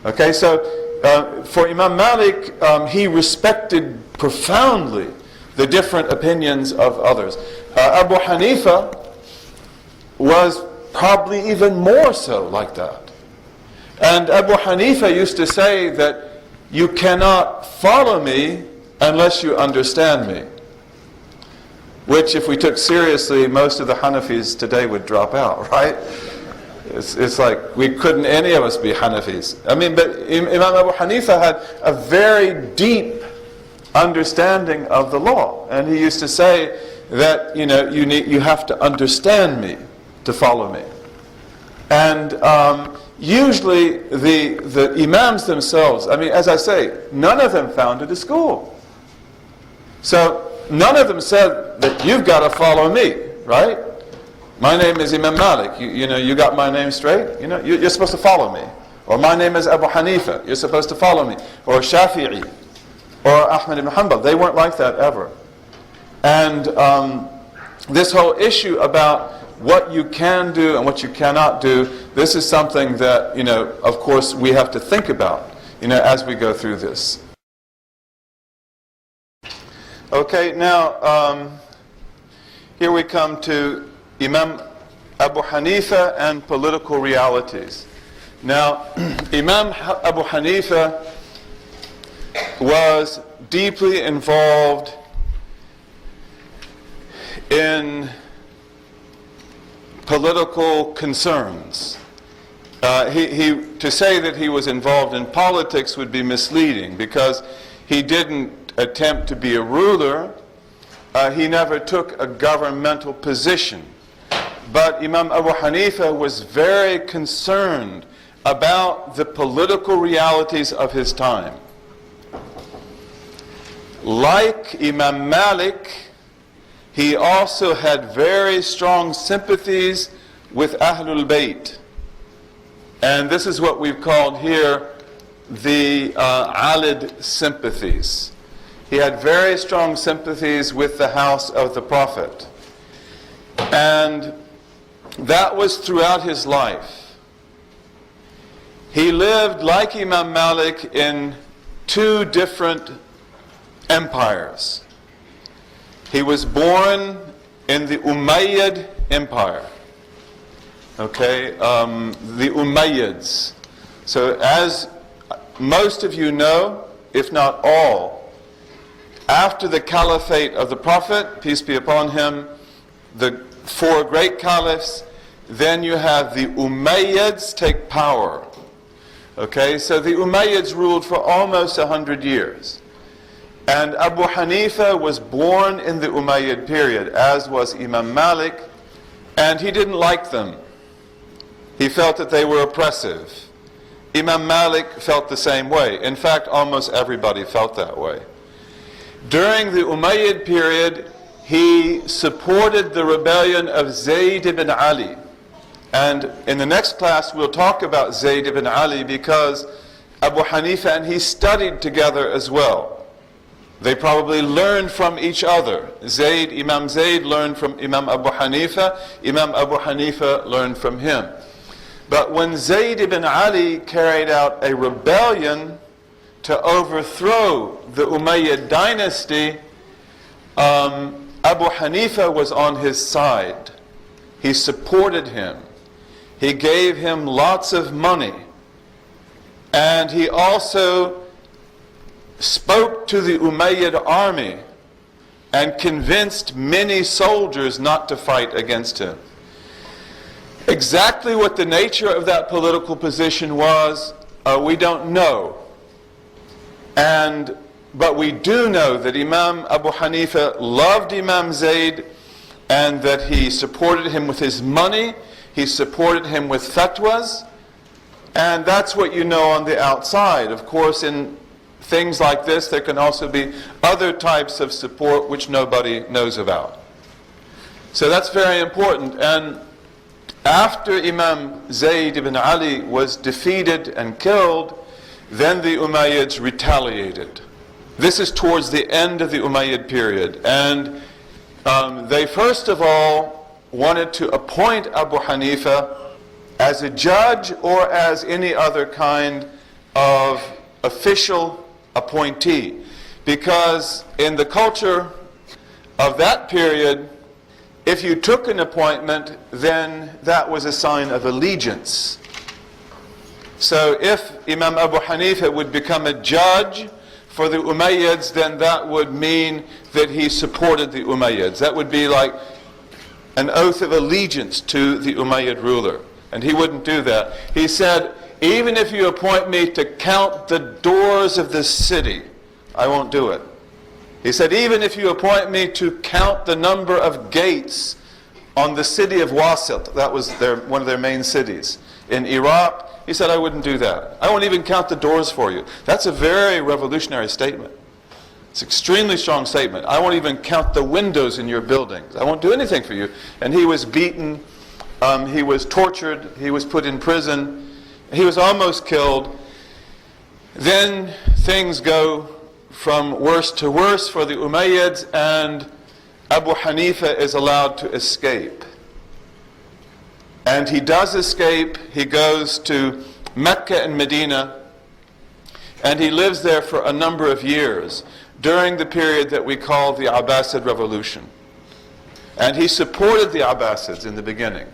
Okay, so for Imam Malik, he respected profoundly the different opinions of others. Abu Hanifa was probably even more so like that. And Abu Hanifa used to say that you cannot follow me unless you understand me. Which, if we took seriously, most of the Hanafis today would drop out, right? It's like we couldn't any of us be Hanafis. I mean, but Imam Abu Hanifa had a very deep understanding of the law, and he used to say that you have to understand me to follow me. And usually the imams themselves, I mean, as I say, none of them founded a school. So none of them said that you've got to follow me, right? My name is Imam Malik. You got my name straight? You're supposed to follow me. Or my name is Abu Hanifa. You're supposed to follow me. Or Shafi'i. Or Ahmad ibn Hanbal. They weren't like that ever. And this whole issue about what you can do and what you cannot do, this is something that, of course, we have to think about, as we go through this. Okay, now, here we come to Imam Abu Hanifa and political realities. Now, Imam Abu Hanifa was deeply involved in political concerns. To say that he was involved in politics would be misleading, because he didn't attempt to be a ruler. He never took a governmental position. But Imam Abu Hanifa was very concerned about the political realities of his time. Like Imam Malik, he also had very strong sympathies with Ahlul Bayt. And this is what we've called here the Alid sympathies. He had very strong sympathies with the house of the Prophet. And that was throughout his life. He lived, like Imam Malik, in two different empires. He was born in the Umayyad Empire. Okay, the Umayyads. So as most of you know, if not all, after the caliphate of the Prophet, peace be upon him, the four great caliphs, then you have the Umayyads take power. Okay, so the Umayyads ruled for almost 100 years. And Abu Hanifa was born in the Umayyad period, as was Imam Malik, and he didn't like them. He felt that they were oppressive. Imam Malik felt the same way. In fact, almost everybody felt that way. During the Umayyad period, he supported the rebellion of Zayd ibn Ali. And in the next class, we'll talk about Zayd ibn Ali, because Abu Hanifa and he studied together as well. They probably learned from each other. Imam Zayd learned from Imam Abu Hanifa. Imam Abu Hanifa learned from him. But when Zayd ibn Ali carried out a rebellion to overthrow the Umayyad dynasty, Abu Hanifa was on his side. He supported him. He gave him lots of money. And he also spoke to the Umayyad army and convinced many soldiers not to fight against him. Exactly what the nature of that political position was, we don't know. But we do know that Imam Abu Hanifa loved Imam Zayd and that he supported him with his money, he supported him with fatwas, and that's what you know on the outside. Of course, in things like this, there can also be other types of support which nobody knows about. So that's very important. And after Imam Zayd ibn Ali was defeated and killed, then the Umayyads retaliated. This is towards the end of the Umayyad period. And they first of all wanted to appoint Abu Hanifa as a judge or as any other kind of official appointee. Because in the culture of that period, if you took an appointment, then that was a sign of allegiance. So if Imam Abu Hanifa would become a judge for the Umayyads, then that would mean that he supported the Umayyads. That would be like an oath of allegiance to the Umayyad ruler. And he wouldn't do that. He said, even if you appoint me to count the doors of the city, I won't do it. He said, even if you appoint me to count the number of gates on the city of Wasit, that was one of their main cities, in Iraq, he said, I wouldn't do that. I won't even count the doors for you. That's a very revolutionary statement. It's an extremely strong statement. I won't even count the windows in your buildings. I won't do anything for you. And he was beaten, he was tortured, he was put in prison, he was almost killed. Then things go from worse to worse for the Umayyads, and Abu Hanifa is allowed to escape. And he does escape. He goes to Mecca and Medina, and he lives there for a number of years during the period that we call the Abbasid Revolution. And he supported the Abbasids in the beginning.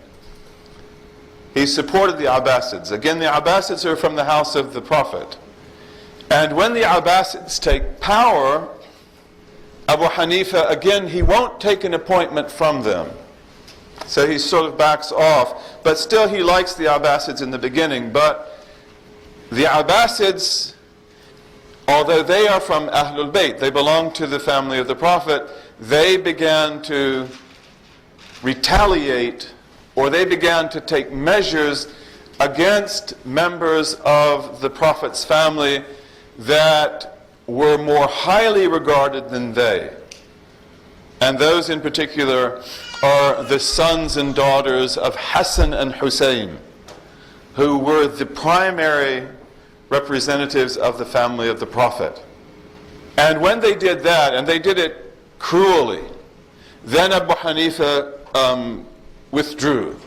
He supported the Abbasids. Again, the Abbasids are from the house of the Prophet. And when the Abbasids take power, Abu Hanifa, again, he won't take an appointment from them. So he sort of backs off. But still he likes the Abbasids in the beginning. But the Abbasids, although they are from Ahlul Bayt, they belong to the family of the Prophet, they began to retaliate, or they began to take measures against members of the Prophet's family that were more highly regarded than they. And those in particular are the sons and daughters of Hassan and Hussein, who were the primary representatives of the family of the Prophet. And when they did that, and they did it cruelly, then Abu Hanifa withdrew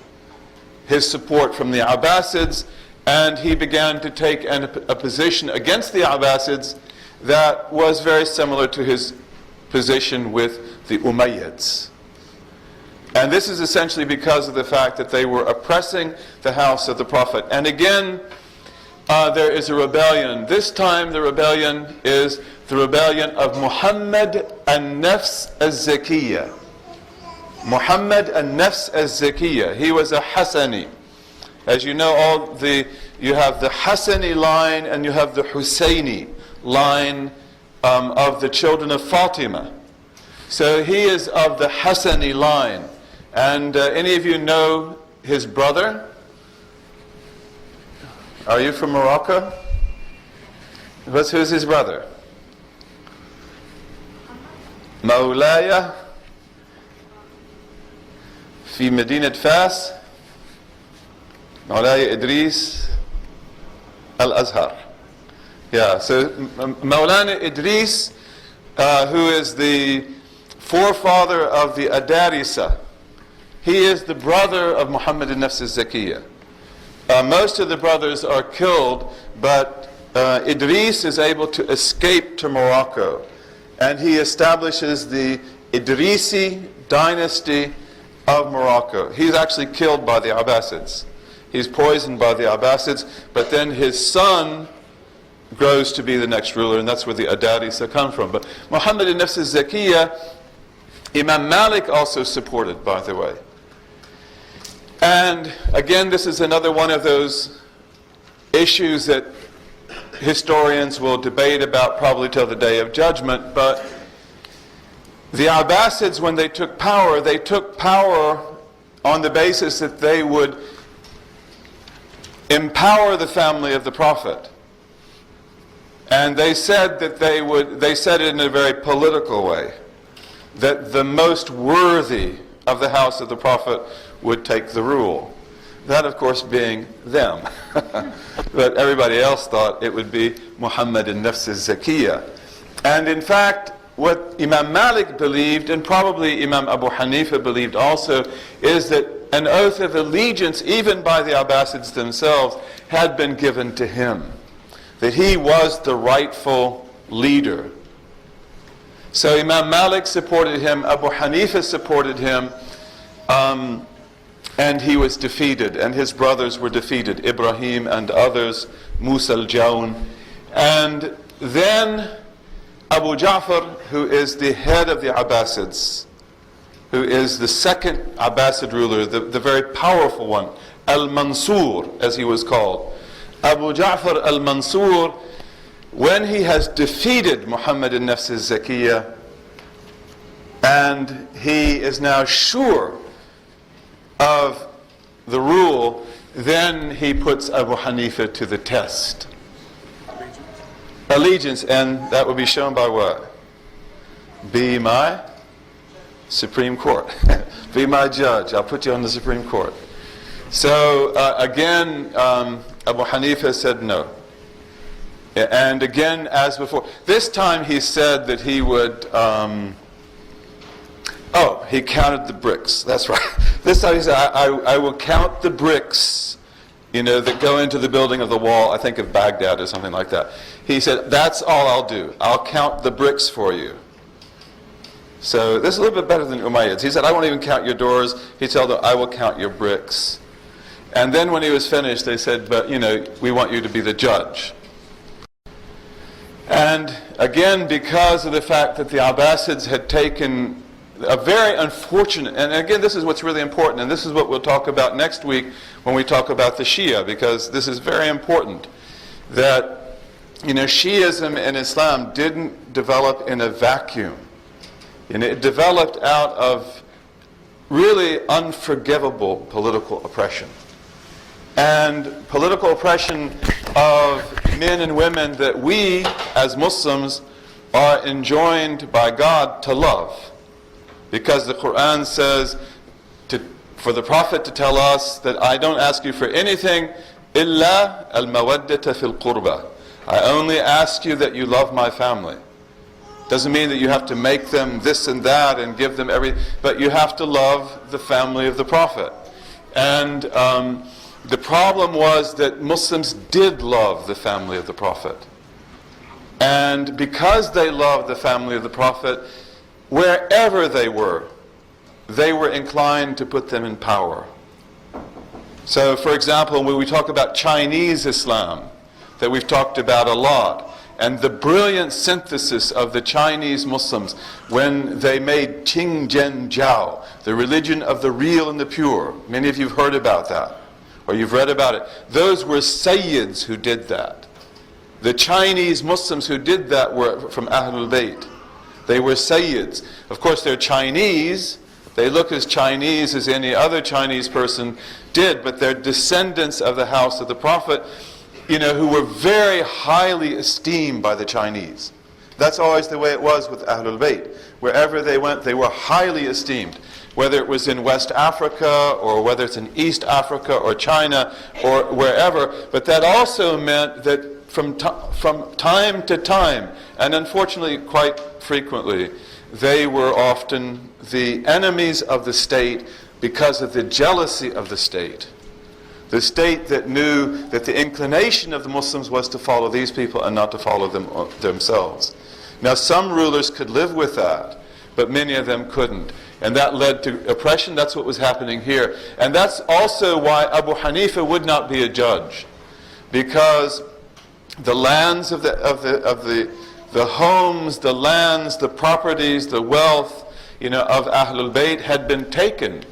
his support from the Abbasids, and he began to take a position against the Abbasids that was very similar to his position with the Umayyads. And this is essentially because of the fact that they were oppressing the house of the Prophet. And again, there is a rebellion. This time the rebellion is the rebellion of Muhammad an-Nafs az-Zakiyya. Muhammad an-Nafs az-Zakiyya. He was a Hassani. As you know, you have the Hassani line and you have the Husseini line of the children of Fatima. So he is of the Hassani line. And any of you know his brother? Are you from Morocco? Who's his brother? Mawlaya في مدينة فاس مولاي إدريس الأزهر. Yeah, so Maulana Idris who is the forefather of the Adarisa. He is the brother of Muhammad al-Nafs al-Zakiyya. Most of the brothers are killed, but Idris is able to escape to Morocco, and he establishes the Idrisi dynasty of Morocco. He's actually killed by the Abbasids. He's poisoned by the Abbasids, but then his son grows to be the next ruler, and that's where the Adarisa come from. But Muhammad al-Nafs al-Zakiyya, Imam Malik also supported, by the way. And again, this is another one of those issues that historians will debate about probably till the Day of Judgment, but the Abbasids, when they took power on the basis that they would empower the family of the Prophet. And they said that they said it in a very political way, that the most worthy of the house of the Prophet would take the rule. That, of course, being them. But everybody else thought it would be Muhammad al-Nafs al-Zakiyya. And in fact, what Imam Malik believed, and probably Imam Abu Hanifa believed also, is that an oath of allegiance, even by the Abbasids themselves, had been given to him. That he was the rightful leader. So Imam Malik supported him, Abu Hanifa supported him, and he was defeated, and his brothers were defeated, Ibrahim and others, Musa al-Jawn. And then Abu Ja'far, who is the head of the Abbasids, who is the second Abbasid ruler, the very powerful one, Al-Mansur, as he was called. Abu Ja'far al-Mansur, when he has defeated Muhammad al-Nafs al-Zakiyya, and he is now sure of the rule, then he puts Abu Hanifa to the test. Allegiance, and that will be shown by what? Be my Supreme Court. Be my judge. I'll put you on the Supreme Court. So again, Abu Hanifa said no. And again, as before, this time he said that he would, he counted the bricks. That's right. This time he said, I will count the bricks, that go into the building of the wall, I think of Baghdad or something like that. He said, that's all I'll do. I'll count the bricks for you. So this is a little bit better than Umayyads. He said, I won't even count your doors. He told them, I will count your bricks. And then when he was finished, they said, but we want you to be the judge. And again, because of the fact that the Abbasids had taken a very unfortunate, and again, this is what's really important, and this is what we'll talk about next week when we talk about the Shia, because this is very important, that Shiism and Islam didn't develop in a vacuum. It developed out of really unforgivable political oppression. And political oppression of men and women that we, as Muslims, are enjoined by God to love. Because the Quran says for the Prophet to tell us that I don't ask you for anything, إِلَّا الْمَوَدَّةَ فِي الْقُرْبَةِ. I only ask you that you love my family. Doesn't mean that you have to make them this and that and give them everything, but you have to love the family of the Prophet. And the problem was that Muslims did love the family of the Prophet. And because they loved the family of the Prophet, wherever they were inclined to put them in power. So, for example, when we talk about Chinese Islam, that we've talked about a lot, and the brilliant synthesis of the Chinese Muslims when they made Qingzhen Jiao, the religion of the real and the pure. Many of you have heard about that, or you've read about it. Those were Sayyids who did that. The Chinese Muslims who did that were from Ahlul Bayt. They were Sayyids. Of course, they're Chinese. They look as Chinese as any other Chinese person did, but they're descendants of the house of the Prophet, who were very highly esteemed by the Chinese. That's always the way it was with Ahlul Bayt. Wherever they went, they were highly esteemed. Whether it was in West Africa, or whether it's in East Africa, or China, or wherever. But that also meant that from time to time, and unfortunately quite frequently, they were often the enemies of the state because of the jealousy of the state. The state that knew that the inclination of the Muslims was to follow these people and not to follow them themselves. Now, some rulers could live with that, but many of them couldn't. And that led to oppression. That's what was happening here. And that's also why Abu Hanifa would not be a judge. Because the lands of the homes, the lands, the properties, the wealth, of Ahlul Bayt had been taken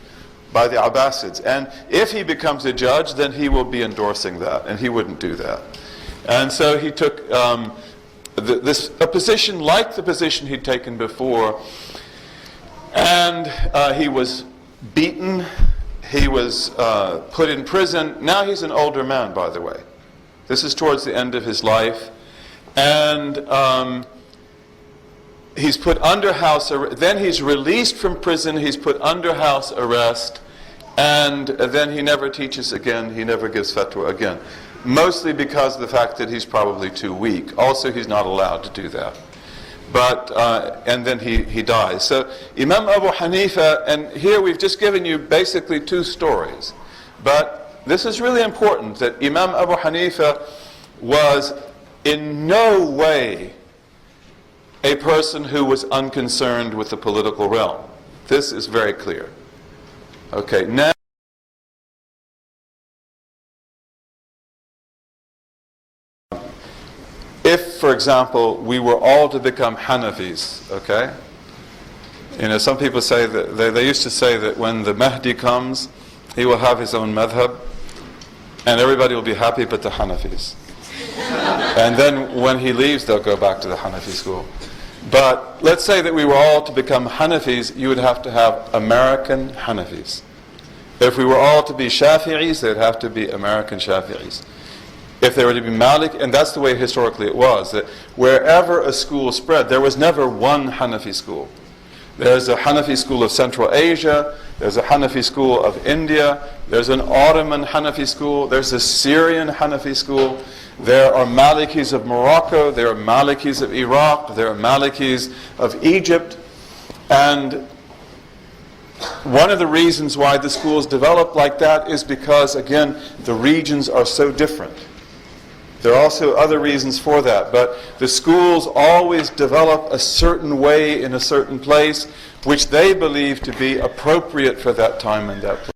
by the Abbasids. And if he becomes a judge, then he will be endorsing that, and he wouldn't do that. And so he took a position like the position he'd taken before, and he was beaten, he was put in prison. Now he's an older man, by the way. This is towards the end of his life. And he's put under house arrest. Then he's released from prison, he's put under house arrest, and then he never teaches again, he never gives fatwa again. Mostly because of the fact that he's probably too weak. Also, he's not allowed to do that. But, and then he dies. So Imam Abu Hanifa, and here we've just given you basically two stories. But this is really important, that Imam Abu Hanifa was in no way a person who was unconcerned with the political realm. This is very clear. Okay, now if, for example, we were all to become Hanafis, okay? Some people say that, they used to say that when the Mahdi comes, he will have his own madhab, and everybody will be happy but the Hanafis. And then when he leaves, they'll go back to the Hanafi school. But let's say that we were all to become Hanafis, you would have to have American Hanafis. If we were all to be Shafi'is, they'd have to be American Shafi'is. If they were to be Malik, and that's the way historically it was, that wherever a school spread, there was never one Hanafi school. There's a Hanafi school of Central Asia, there's a Hanafi school of India, there's an Ottoman Hanafi school, there's a Syrian Hanafi school, there are Malikis of Morocco, there are Malikis of Iraq, there are Malikis of Egypt. And one of the reasons why the schools develop like that is because, again, the regions are so different. There are also other reasons for that, but the schools always develop a certain way in a certain place, which they believe to be appropriate for that time and that place.